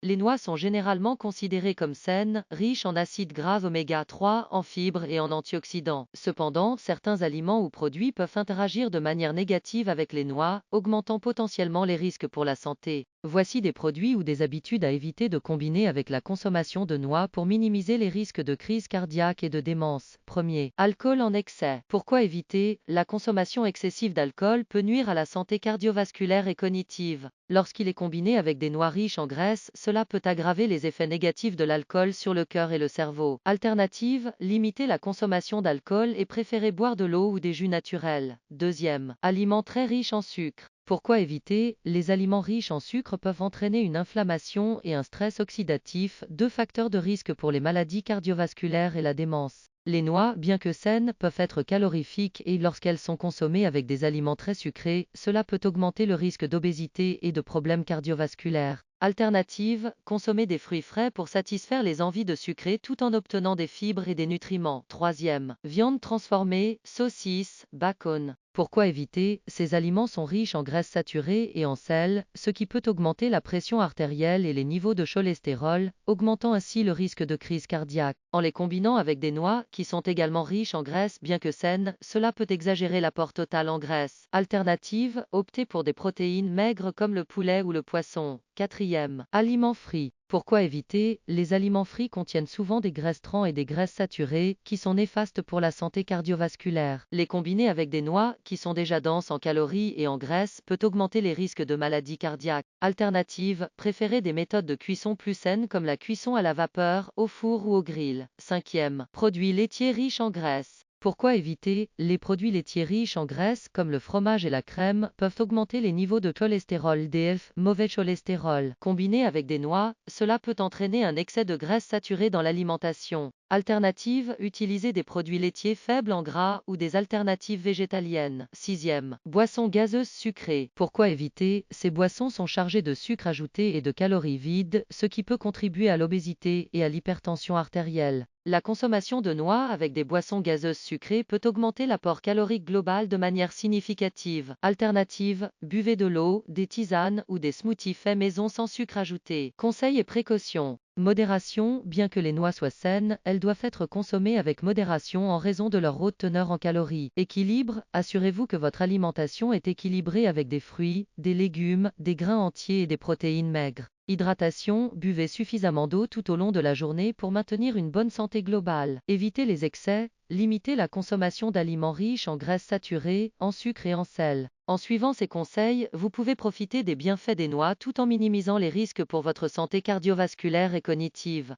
Les noix sont généralement considérées comme saines, riches en acides gras oméga 3, en fibres et en antioxydants. Cependant, certains aliments ou produits peuvent interagir de manière négative avec les noix, augmentant potentiellement les risques pour la santé. Voici des produits ou des habitudes à éviter de combiner avec la consommation de noix pour minimiser les risques de crise cardiaque et de démence. Premier, alcool en excès. Pourquoi éviter? La consommation excessive d'alcool peut nuire à la santé cardiovasculaire et cognitive. Lorsqu'il est combiné avec des noix riches en graisse, cela peut aggraver les effets négatifs de l'alcool sur le cœur et le cerveau. Alternative, limiter la consommation d'alcool et préférer boire de l'eau ou des jus naturels. Deuxième, aliments très riches en sucre. Pourquoi éviter? Les aliments riches en sucre peuvent entraîner une inflammation et un stress oxydatif, deux facteurs de risque pour les maladies cardiovasculaires et la démence. Les noix, bien que saines, peuvent être calorifiques et lorsqu'elles sont consommées avec des aliments très sucrés, cela peut augmenter le risque d'obésité et de problèmes cardiovasculaires. Alternative, consommer des fruits frais pour satisfaire les envies de sucré tout en obtenant des fibres et des nutriments. Troisième, viande transformée, saucisses, bacon. Pourquoi éviter? Ces aliments sont riches en graisses saturées et en sel, ce qui peut augmenter la pression artérielle et les niveaux de cholestérol, augmentant ainsi le risque de crise cardiaque. En les combinant avec des noix, qui sont également riches en graisse bien que saines, cela peut exagérer l'apport total en graisse. Alternative, optez pour des protéines maigres comme le poulet ou le poisson. Quatrième, aliments frits. Pourquoi éviter? Les aliments frits contiennent souvent des graisses trans et des graisses saturées, qui sont néfastes pour la santé cardiovasculaire. Les combiner avec des noix, qui sont déjà denses en calories et en graisses, peut augmenter les risques de maladies cardiaques. Alternative, préférez des méthodes de cuisson plus saines comme la cuisson à la vapeur, au four ou au grill. Cinquième, produits laitiers riches en graisse. Pourquoi éviter? Les produits laitiers riches en graisse, comme le fromage et la crème, peuvent augmenter les niveaux de cholestérol DF, mauvais cholestérol. Combinés avec des noix, cela peut entraîner un excès de graisse saturée dans l'alimentation. Alternative, utilisez des produits laitiers faibles en gras ou des alternatives végétaliennes. Sixième, boissons gazeuses sucrées. Pourquoi éviter? Ces boissons sont chargées de sucre ajouté et de calories vides, ce qui peut contribuer à l'obésité et à l'hypertension artérielle. La consommation de noix avec des boissons gazeuses sucrées peut augmenter l'apport calorique global de manière significative. Alternative, buvez de l'eau, des tisanes ou des smoothies faits maison sans sucre ajouté. Conseils et précautions. Modération, bien que les noix soient saines, elles doivent être consommées avec modération en raison de leur haute teneur en calories. Équilibre, assurez-vous que votre alimentation est équilibrée avec des fruits, des légumes, des grains entiers et des protéines maigres. Hydratation, buvez suffisamment d'eau tout au long de la journée pour maintenir une bonne santé globale. Évitez les excès, limitez la consommation d'aliments riches en graisses saturées, en sucre et en sel. En suivant ces conseils, vous pouvez profiter des bienfaits des noix tout en minimisant les risques pour votre santé cardiovasculaire et cognitive.